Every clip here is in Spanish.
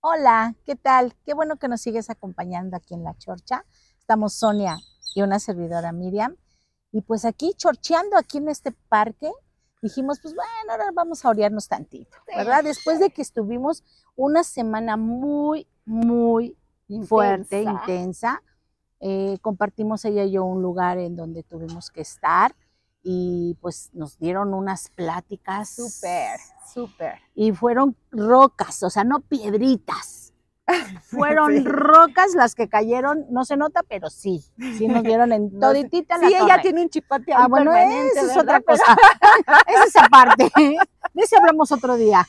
Hola, ¿qué tal? Qué bueno que nos sigues acompañando aquí en La Chorcha. Estamos Sonia y una servidora Miriam. Y pues aquí chorcheando, aquí en este parque, dijimos, pues bueno, ahora vamos a orearnos tantito, ¿verdad? Después de que estuvimos una semana muy fuerte, intensa, compartimos ella y yo un lugar en donde tuvimos que estar y pues nos dieron unas pláticas. Súper. Y fueron rocas, o sea, no piedritas. Fueron Sí. rocas las que cayeron, no se nota, pero sí nos dieron en No sé. toditita la Sí, torre. ella tiene un chipote ahí Bueno, permanente, esa es ¿verdad? otra cosa. Esa es aparte. De ese hablamos otro día.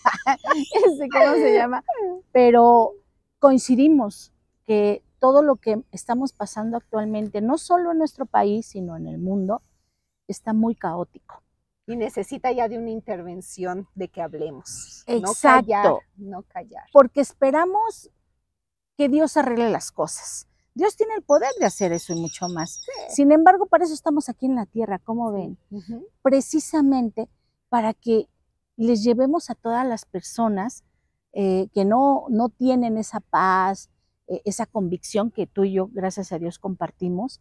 ¿Cómo se llama? Pero coincidimos que todo lo que estamos pasando actualmente, no solo en nuestro país, sino en el mundo, está muy caótico. Y necesita ya de una intervención de que hablemos. Exacto. No callar. Porque esperamos que Dios arregle las cosas. Dios tiene el poder de hacer eso y mucho más. Sí. Sin embargo, para eso estamos aquí en la tierra, ¿cómo ven? Uh-huh. Precisamente para que les llevemos a todas las personas que no tienen esa paz, esa convicción que tú y yo, gracias a Dios, compartimos,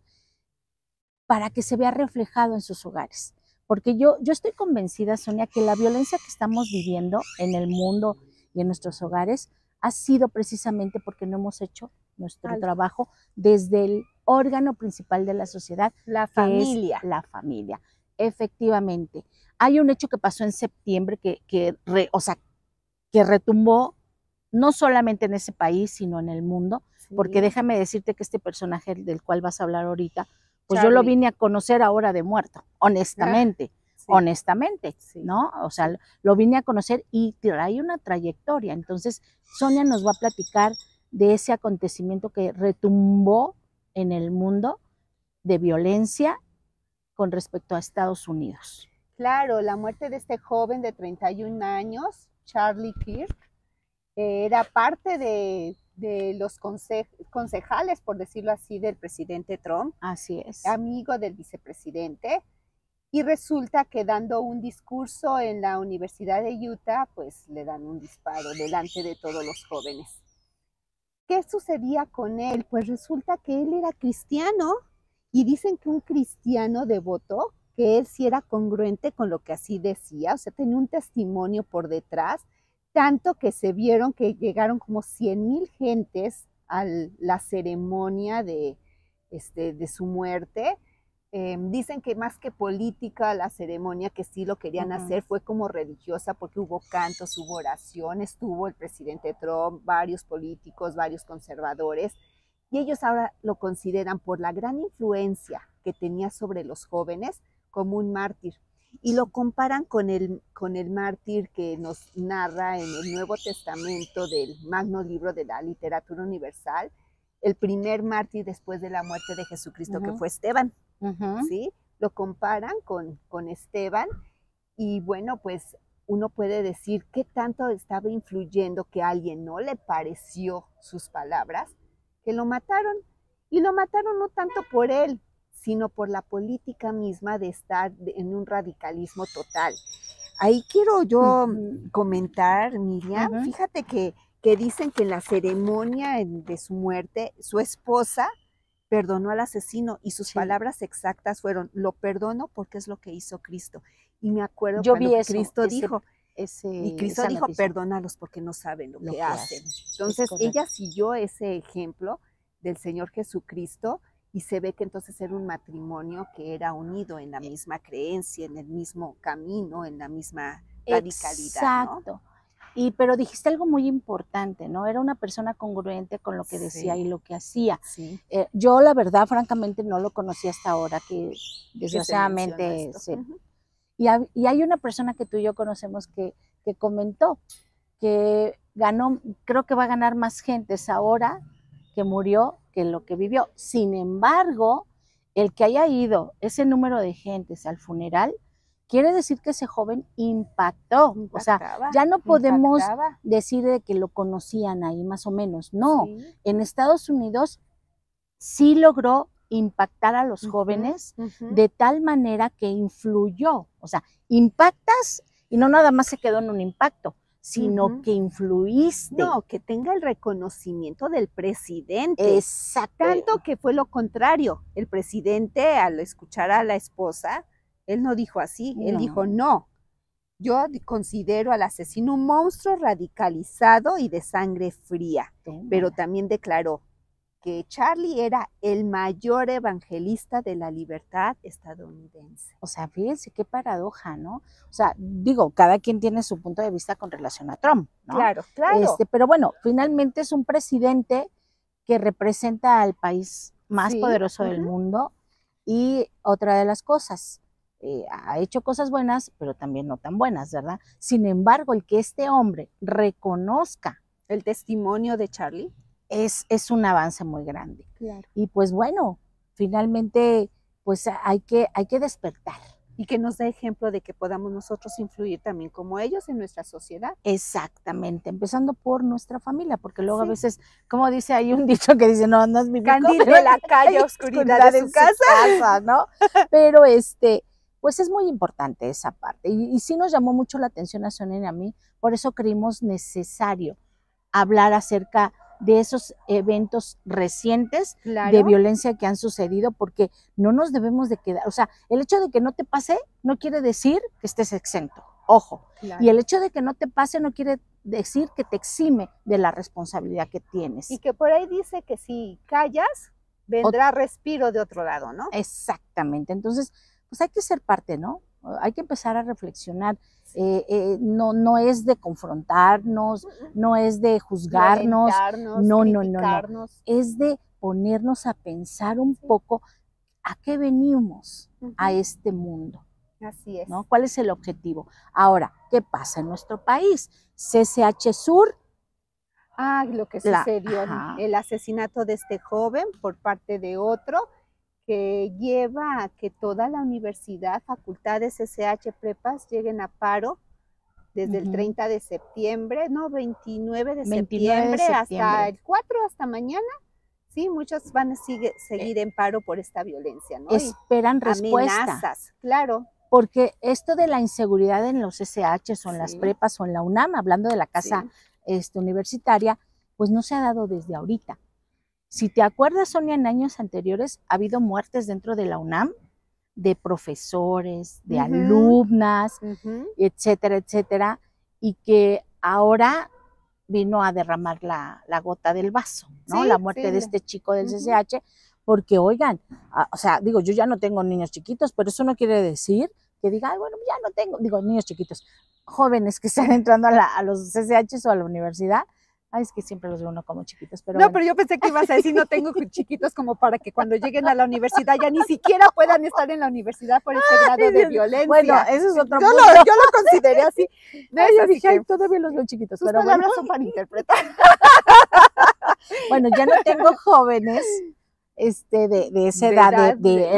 para que se vea reflejado en sus hogares. Porque yo estoy convencida, Sonia, que la violencia que estamos viviendo en el mundo y en nuestros hogares ha sido precisamente porque no hemos hecho nuestro trabajo desde el órgano principal de la sociedad, la familia. Que es la familia. Efectivamente. Hay un hecho que pasó en septiembre que retumbó no solamente en ese país, sino en el mundo, sí. Porque déjame decirte que este personaje del cual vas a hablar ahorita, pues Charlie. Yo lo vine a conocer ahora de muerto, honestamente. Sí. Honestamente, sí. ¿No? O sea, lo vine a conocer y trae una trayectoria. Entonces, Sonia nos va a platicar de ese acontecimiento que retumbó en el mundo de violencia con respecto a Estados Unidos. Claro, la muerte de este joven de 31 años, Charlie Kirk, era parte de los concejales, por decirlo así, del presidente Trump. Así es. Amigo del vicepresidente. Y resulta que dando un discurso en la Universidad de Utah, pues le dan un disparo delante de todos los jóvenes. ¿Qué sucedía con él? Pues resulta que él era cristiano y dicen que un cristiano devoto, que él sí era congruente con lo que así decía, o sea, tenía un testimonio por detrás, tanto que se vieron que llegaron como 100,000 gentes a la ceremonia de su muerte. Dicen que más que política la ceremonia, que sí lo querían hacer, fue como religiosa, porque hubo cantos, hubo oraciones, estuvo el presidente Trump, varios políticos, varios conservadores, y ellos ahora lo consideran, por la gran influencia que tenía sobre los jóvenes, como un mártir. Y lo comparan con el mártir que nos narra en el Nuevo Testamento del Magno Libro de la Literatura Universal, el primer mártir después de la muerte de Jesucristo, que fue Esteban. ¿Sí? Lo comparan con Esteban, y bueno, pues uno puede decir qué tanto estaba influyendo que a alguien no le pareció sus palabras, que lo mataron. Y lo mataron no tanto por él, sino por la política misma de estar en un radicalismo total. Ahí quiero yo comentar, Miriam, fíjate que dicen que en la ceremonia de su muerte, su esposa perdonó al asesino, y sus palabras exactas fueron: lo perdono porque es lo que hizo Cristo. Y me acuerdo yo cuando vi eso, Cristo dijo, y Cristo dijo, noticia. Perdónalos porque no saben lo que hacen. Entonces ella siguió ese ejemplo del Señor Jesucristo, y se ve que entonces era un matrimonio que era unido en la misma creencia, en el mismo camino, en la misma radicalidad. Exacto. ¿No? Pero dijiste algo muy importante, ¿no? Era una persona congruente con lo que decía y lo que hacía. Sí. Yo, la verdad, francamente, no lo conocí hasta ahora, que desgraciadamente y hay una persona que tú y yo conocemos que comentó que ganó, creo que va a ganar más gentes ahora que murió que lo que vivió. Sin embargo, el que haya ido ese número de gentes al funeral, quiere decir que ese joven impactó. O sea, ya no podemos decir de que lo conocían ahí más o menos. No, en Estados Unidos sí logró impactar a los jóvenes de tal manera que influyó. O sea, impactas y no nada más se quedó en un impacto, sino que influiste. No, que tenga el reconocimiento del presidente. Exacto. Tanto que fue lo contrario. El presidente, al escuchar a la esposa, él no dijo así, él dijo, no, yo considero al asesino un monstruo radicalizado y de sangre fría. Pero también declaró que Charlie era el mayor evangelista de la libertad estadounidense. O sea, fíjense qué paradoja, ¿no? O sea, digo, cada quien tiene su punto de vista con relación a Trump, ¿no? Claro, claro. Pero bueno, finalmente es un presidente que representa al país más poderoso del mundo. Y otra de las cosas, ha hecho cosas buenas, pero también no tan buenas, ¿verdad? Sin embargo, el que este hombre reconozca el testimonio de Charlie es un avance muy grande. Claro. Y pues bueno, finalmente pues hay que despertar. Y que nos dé ejemplo de que podamos nosotros influir también como ellos en nuestra sociedad. Exactamente, empezando por nuestra familia, porque luego a veces, como dice, hay un dicho que dice, no es mi candil de la calle, oscuridad de su casa, ¿no? Pero pues es muy importante esa parte. Y sí nos llamó mucho la atención a Sonia y a mí, por eso creímos necesario hablar acerca de esos eventos recientes de violencia que han sucedido, porque no nos debemos de quedar, o sea, el hecho de que no te pase no quiere decir que estés exento, ojo, y el hecho de que no te pase no quiere decir que te exime de la responsabilidad que tienes. Y que por ahí dice que si callas, vendrá respiro de otro lado, ¿no? Exactamente, entonces, pues hay que ser parte, ¿no? Hay que empezar a reflexionar. No es de confrontarnos, no es de juzgarnos, no. Es de ponernos a pensar un poco a qué venimos a este mundo. Así es. ¿No? ¿Cuál es el objetivo? Ahora, ¿qué pasa en nuestro país? CCH Sur. Lo que sucedió, el asesinato de este joven por parte de otro, que lleva a que toda la universidad, facultades, SH, prepas, lleguen a paro desde el 30 de septiembre, 29 de septiembre hasta el 4, hasta mañana. Sí, muchos van a seguir en paro por esta violencia, ¿no? Esperan respuesta. Amenazas, claro. Porque esto de la inseguridad en los SH o en las prepas o en la UNAM, hablando de la casa universitaria, pues no se ha dado desde ahorita. Si te acuerdas, Sonia, en años anteriores ha habido muertes dentro de la UNAM, de profesores, de alumnas, etcétera, etcétera, y que ahora vino a derramar la gota del vaso, ¿no? La muerte de este chico del CCH, porque oigan, o sea, digo, yo ya no tengo niños chiquitos, pero eso no quiere decir que diga, bueno, ya no tengo, digo, niños chiquitos, jóvenes que están entrando a los CCH o a la universidad. Ay, es que siempre los veo uno como chiquitos, pero pero yo pensé que ibas a decir, no tengo chiquitos como para que cuando lleguen a la universidad ya ni siquiera puedan estar en la universidad por ese grado de violencia. Bueno, eso es otro punto. Yo lo consideré así. Yo dije, ay, todavía los veo chiquitos. Tus palabras son para interpretar. Bueno, ya no tengo jóvenes de esa edad,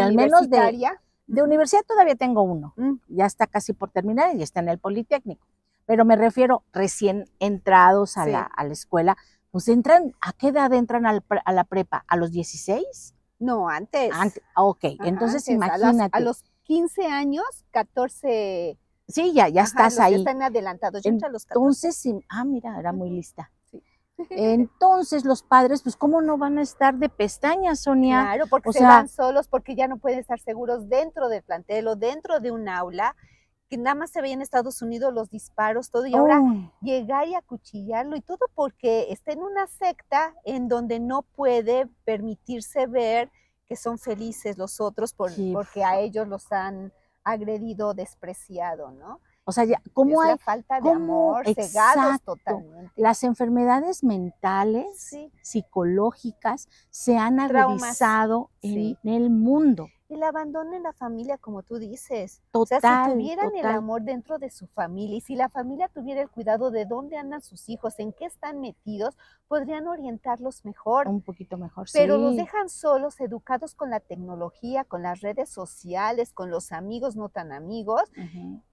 al menos de universidad todavía tengo uno. Ya está casi por terminar y está en el Politécnico. Pero me refiero recién entrados a la escuela, pues entran, ¿a qué edad entran a la prepa? ¿A los 16? No, antes. Ok, entonces imagínate. A los 15 años, 14. Sí, ya estás ahí. Están adelantados. Yo entré a los 14. Entonces, mira, era muy lista. Sí. Entonces los padres, pues ¿cómo no van a estar de pestañas, Sonia? Claro, porque se van solos, porque ya no pueden estar seguros dentro del plantel o dentro de un aula, que nada más se veía en Estados Unidos los disparos, todo, y ahora llegar y acuchillarlo y todo porque está en una secta en donde no puede permitirse ver que son felices los otros porque a ellos los han agredido, despreciado, ¿no? O sea, ¿cómo hay la falta de amor, cegados totalmente? Las enfermedades mentales, psicológicas, se han agudizado en el mundo. El abandono en la familia, como tú dices. Total, o sea, si tuvieran el amor dentro de su familia y si la familia tuviera el cuidado de dónde andan sus hijos, en qué están metidos, podrían orientarlos mejor. Un poquito mejor, Pero los dejan solos, educados con la tecnología, con las redes sociales, con los amigos no tan amigos.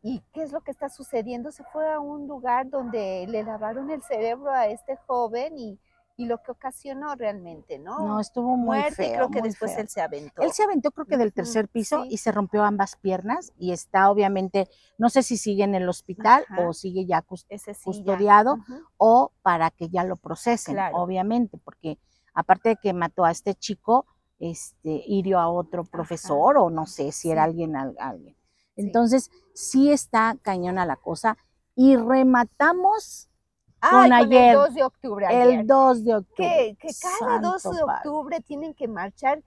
¿Y qué es lo que está sucediendo? Se fue a un lugar donde le lavaron el cerebro a este joven y y lo que ocasionó realmente, ¿no? No, estuvo muy muerte, feo. creo que muy después feo. él se aventó. Él se aventó creo que del tercer piso y se rompió ambas piernas y está obviamente, no sé si sigue en el hospital o sigue ya custodiado o para que ya lo procesen, obviamente, porque aparte de que mató a este chico, hirió a otro profesor o no sé si era alguien. Entonces, sí está cañona la cosa y rematamos con ayer, el 2 de octubre. El 2 de octubre. Que cada 2 de octubre tienen que marchar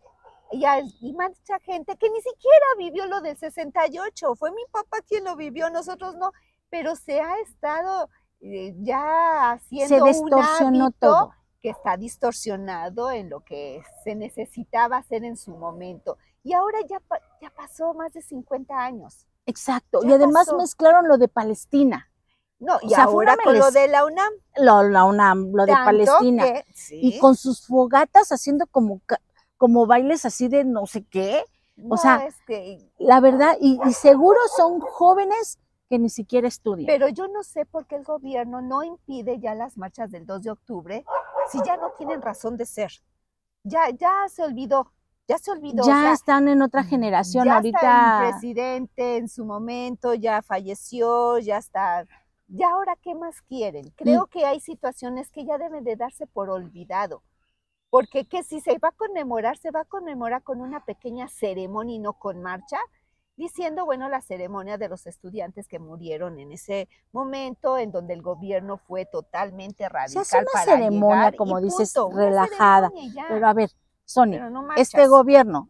y marcha gente que ni siquiera vivió lo del 68. Fue mi papá quien lo vivió, nosotros no. Pero se ha estado ya haciendo un hábito todo, que está distorsionado en lo que se necesitaba hacer en su momento. Y ahora ya pasó más de 50 años. Exacto. Y además mezclaron lo de Palestina. No, y ahora con lo de la UNAM. La UNAM, lo de Palestina. Y con sus fogatas haciendo como bailes así de no sé qué. O sea, la verdad, y seguro son jóvenes que ni siquiera estudian. Pero yo no sé por qué el gobierno no impide ya las marchas del 2 de octubre si ya no tienen razón de ser. Ya se olvidó. Ya se olvidó. Ya están en otra generación. Ya ahorita. Está el presidente en su momento, ya falleció, ya está. ¿Y ahora qué más quieren? Creo que hay situaciones que ya deben de darse por olvidado. Porque que si se va a conmemorar con una pequeña ceremonia y no con marcha, diciendo, bueno, la ceremonia de los estudiantes que murieron en ese momento, en donde el gobierno fue totalmente radical. Se hace una ceremonia, como dices, relajada. Pero a ver, Sonia, este gobierno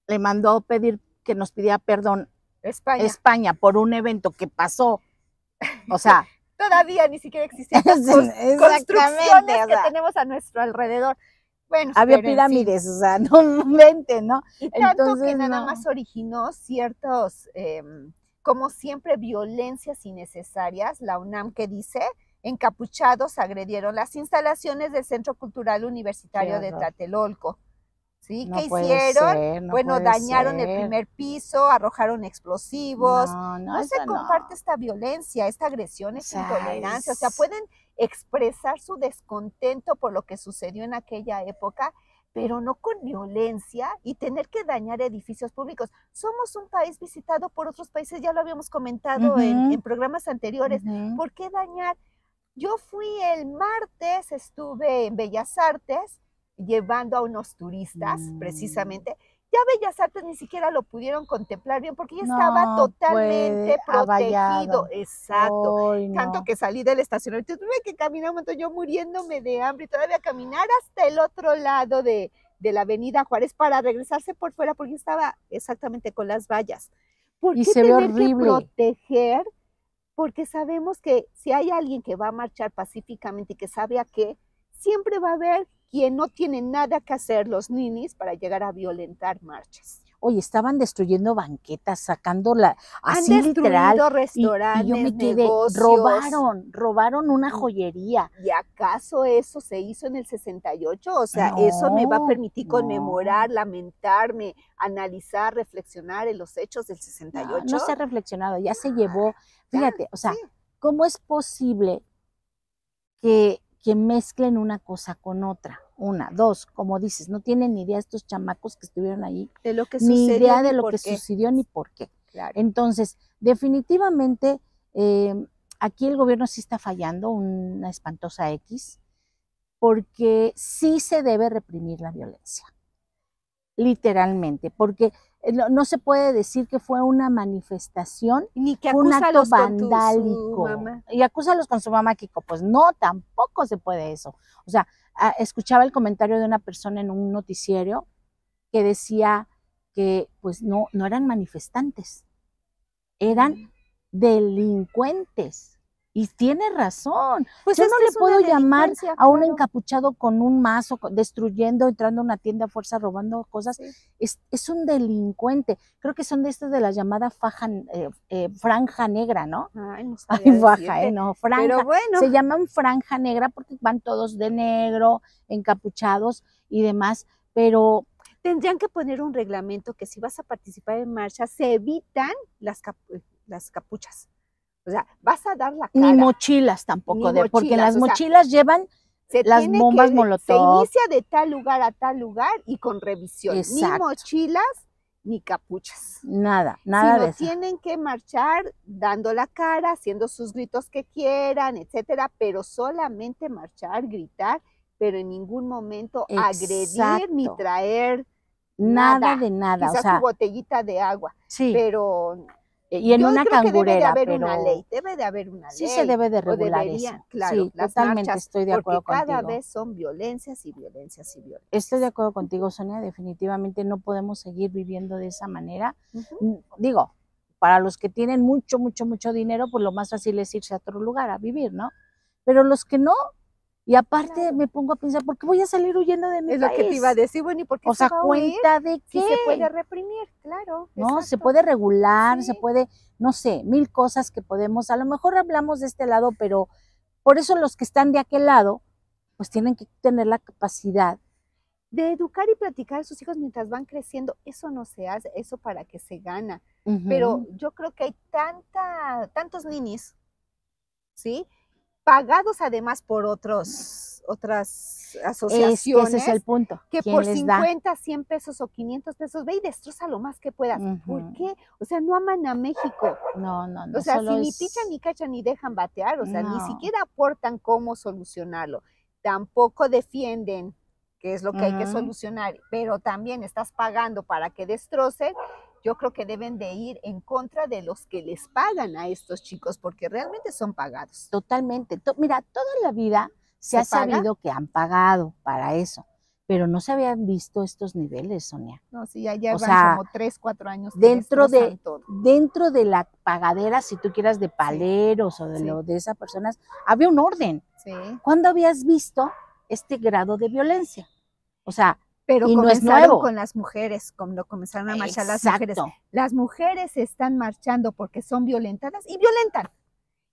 le mandó a pedir que nos pidiera perdón España por un evento que pasó. O sea, todavía ni siquiera existían construcciones que tenemos a nuestro alrededor. Bueno, había pirámides, o sea, no mente, ¿no? Y tanto que nada más originó ciertos, como siempre, violencias innecesarias. La UNAM que dice, encapuchados agredieron las instalaciones del Centro Cultural Universitario de Tlatelolco. ¿Sí? ¿Qué hicieron? Bueno, dañaron el primer piso, arrojaron explosivos. No se comparte esta violencia, esta agresión, esta intolerancia. O sea, pueden expresar su descontento por lo que sucedió en aquella época, pero no con violencia y tener que dañar edificios públicos. Somos un país visitado por otros países, ya lo habíamos comentado en programas anteriores. ¿Por qué dañar? Yo fui el martes, estuve en Bellas Artes, llevando a unos turistas, precisamente. Ya Bellas Artes ni siquiera lo pudieron contemplar bien porque ya estaba totalmente protegido. Exacto. Tanto que salí del estacionamiento, tuve que caminar un montón, yo muriéndome de hambre y todavía caminar hasta el otro lado de la avenida Juárez para regresarse por fuera porque estaba exactamente con las vallas. ¿Por qué tener que proteger? Porque sabemos que si hay alguien que va a marchar pacíficamente y que sabe a qué, siempre va a haber quien no tiene nada que hacer, los ninis, para llegar a violentar marchas. Oye, estaban destruyendo banquetas, sacándola así literal. Restaurantes, y yo me quedé, robaron una joyería. ¿Y acaso eso se hizo en el 68? O sea, eso me va a permitir conmemorar, lamentarme, analizar, reflexionar en los hechos del 68. No se ha reflexionado, ya se llevó. Fíjate, o sea, ¿cómo es posible que mezclen una cosa con otra? Una, dos, como dices, no tienen ni idea estos chamacos que estuvieron ahí, de lo que ni idea de lo que sucedió ni por qué. Claro. Entonces, definitivamente, aquí el gobierno sí está fallando, una espantosa X, porque sí se debe reprimir la violencia, literalmente, porque no se puede decir que fue una manifestación, ni que fue un acto vandálico, y acúsalos con su mamá, Kiko. Pues no, tampoco se puede eso. O sea, escuchaba el comentario de una persona en un noticiero que decía que pues no eran manifestantes, eran delincuentes. Y tiene razón. Pues yo no le puedo llamar a un encapuchado con un mazo, destruyendo, entrando a una tienda a fuerza, robando cosas. Es un delincuente. Creo que son de estas de la llamada franja negra, ¿no? Ay, no faja, no, franja. Pero bueno. Se llaman franja negra porque van todos de negro, encapuchados y demás, pero tendrían que poner un reglamento que si vas a participar en marcha, se evitan las capuchas. O sea, vas a dar la cara. Ni mochilas tampoco, porque en las mochilas llevan las bombas Se molotov. inicia de tal lugar a tal lugar y con revisión. Exacto. Ni mochilas, ni capuchas. Nada, nada de eso. Tienen que marchar dando la cara, haciendo sus gritos que quieran, etcétera, pero solamente marchar, gritar, pero en ningún momento agredir ni traer nada de nada. Quizás o sea, tu botellita de agua, sí. pero y en una cangurera, debe de haber una ley. Sí se debe de regular eso. Claro, sí, totalmente marchas, estoy de acuerdo contigo. Porque cada vez son violencias y violencias y violencias. Estoy de acuerdo contigo, Sonia, definitivamente no podemos seguir viviendo de esa manera. Digo, para los que tienen mucho dinero, pues lo más fácil es irse a otro lugar a vivir, ¿no? Pero los que no, y aparte me pongo a pensar, ¿por qué voy a salir huyendo de mi país? Es lo que te iba a decir, bueno, ¿y por qué o sea, ¿cuenta de qué? Sí se puede reprimir, claro. No, exacto. se puede regular, se puede, no sé, mil cosas que podemos, a lo mejor hablamos de este lado, pero por eso los que están de aquel lado, pues tienen que tener la capacidad de educar y platicar a sus hijos mientras van creciendo. Eso no se hace, eso para que se gana. Pero yo creo que hay tantos ninis, ¿sí? Pagados además por otras asociaciones. Ese es el punto. Que por 50, 100 pesos o 500 pesos, ve y destroza lo más que puedas. ¿Por qué? O sea, no aman a México. No. O sea, si ni pichan, ni cachan, ni dejan batear, o sea, ni siquiera aportan cómo solucionarlo. Tampoco defienden qué es lo que hay que solucionar, pero también estás pagando para que destrocen. Yo creo que deben de ir en contra de los que les pagan a estos chicos, porque realmente son pagados. Totalmente. Mira, toda la vida se ha sabido que han pagado para eso, pero no se habían visto estos niveles, Sonia. No, sí, ya van como 3, 4 años. Dentro de la pagadera, si tú quieras, de paleros o de esas personas, había un orden. Sí. ¿Cuándo habías visto este grado de violencia? O sea, pero y comenzaron no es nuevo. Con las mujeres, cuando comenzaron a marchar las mujeres. Las mujeres están marchando porque son violentadas y violentan.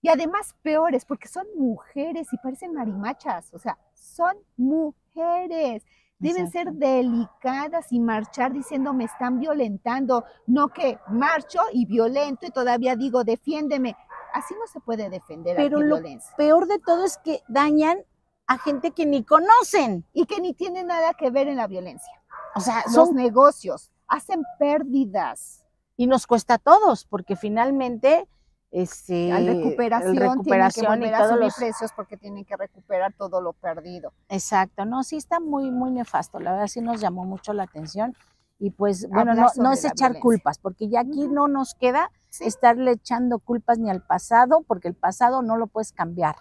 Y además peores, porque son mujeres y parecen marimachas. O sea, son mujeres. Deben ser delicadas y marchar diciendo me están violentando. No que marcho y violento y todavía digo defiéndeme. Así no se puede defender a la violencia. Pero lo peor de todo es que dañan a gente que ni conocen. Y que ni tiene nada que ver en la violencia. O sea, los negocios hacen pérdidas. Y nos cuesta a todos, porque finalmente al recuperación tienen que volver a subir precios porque tienen que recuperar todo lo perdido. Exacto, no, sí está muy nefasto, la verdad sí nos llamó mucho la atención. Y pues, bueno, no es echar culpas, porque ya aquí no nos queda estarle echando culpas ni al pasado, porque el pasado no lo puedes cambiar.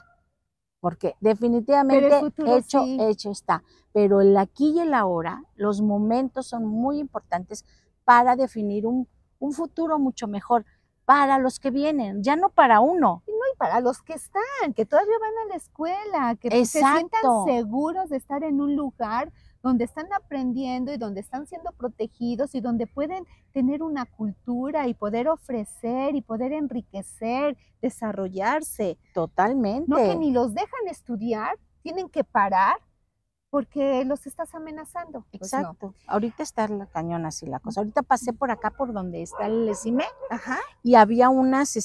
Porque definitivamente hecho está. Pero el aquí y el ahora, los momentos son muy importantes para definir un futuro mucho mejor para los que vienen, ya no para uno. No, y para los que están, que todavía van a la escuela, que se sientan seguros de estar en un lugar donde están aprendiendo y donde están siendo protegidos y donde pueden tener una cultura y poder ofrecer y poder enriquecer, desarrollarse. Totalmente. No que ni los dejan estudiar, tienen que parar porque los estás amenazando. Exacto. Pues no. Ahorita está la cañón así la cosa. Ahorita pasé por acá por donde está el ESIME y había unas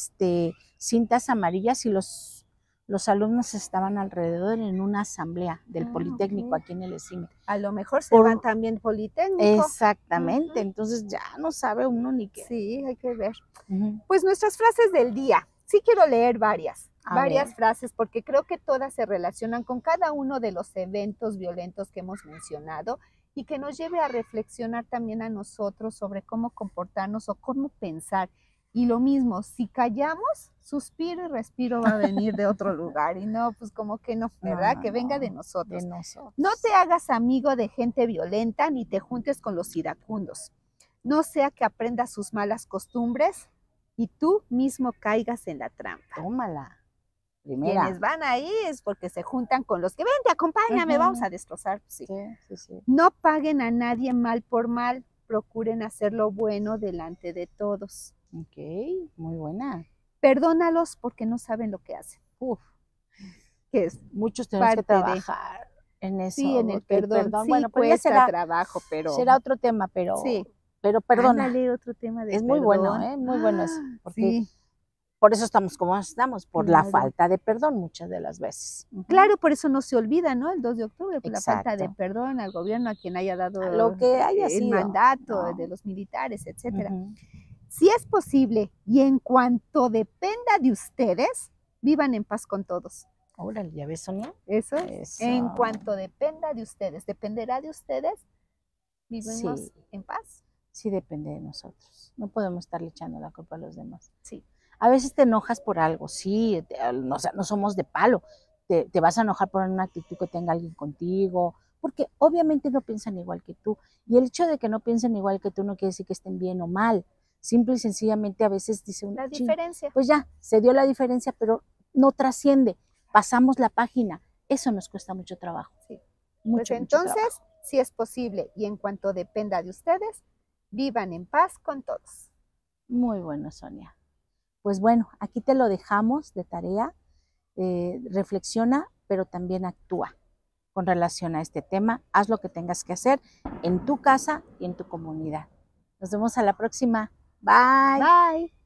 cintas amarillas y los alumnos estaban alrededor en una asamblea del Politécnico aquí en el ESIME. A lo mejor se van también Politécnico. Exactamente, entonces ya no sabe uno ni qué. Sí, hay que ver. Pues nuestras frases del día. Sí quiero leer varias frases porque creo que todas se relacionan con cada uno de los eventos violentos que hemos mencionado y que nos lleve a reflexionar también a nosotros sobre cómo comportarnos o cómo pensar. Y lo mismo, si callamos, suspiro y respiro va a venir de otro lugar. Y no, pues como que no, ¿verdad? Que venga de nosotros. No te hagas amigo de gente violenta ni te juntes con los iracundos. No sea que aprendas sus malas costumbres y tú mismo caigas en la trampa. Tómala. Primera. Quienes van ahí es porque se juntan con los que vente, acompáñame, vamos a destrozar. Sí. No paguen a nadie mal por mal, procuren hacer lo bueno delante de todos. Ok, muy buena. Perdónalos porque no saben lo que hacen. Que es muchos tenemos que trabajar en eso. Sí, en el perdón. Sí, bueno, pues cuesta será trabajo, pero será otro tema, pero sí. Pero perdona. Ándale, otro tema de es muy bueno, muy bueno eso. Porque por eso estamos como estamos, por la falta de perdón muchas de las veces. Claro, por eso no se olvida, ¿no? El 2 de octubre, por la falta de perdón al gobierno, a quien haya dado lo que haya el sido, mandato de los militares, etcétera. Si es posible y en cuanto dependa de ustedes, vivan en paz con todos. Órale, ¿ya ves, Sonia? Eso. En cuanto dependa de ustedes, dependerá de ustedes, vivimos en paz. Sí, depende de nosotros. No podemos estarle echando la culpa a los demás. Sí. A veces te enojas por algo, sí, no somos de palo. Te vas a enojar por una actitud que tenga alguien contigo, porque obviamente no piensan igual que tú. Y el hecho de que no piensen igual que tú no quiere decir que estén bien o mal. Simple y sencillamente a veces dice la diferencia. Pues ya, se dio la diferencia, pero no trasciende. Pasamos la página. Eso nos cuesta mucho trabajo. Sí. Pues entonces, si es posible y en cuanto dependa de ustedes, vivan en paz con todos. Muy bueno, Sonia. Pues bueno, aquí te lo dejamos de tarea. Reflexiona, pero también actúa con relación a este tema. Haz lo que tengas que hacer en tu casa y en tu comunidad. Nos vemos a la próxima. Bye. Bye.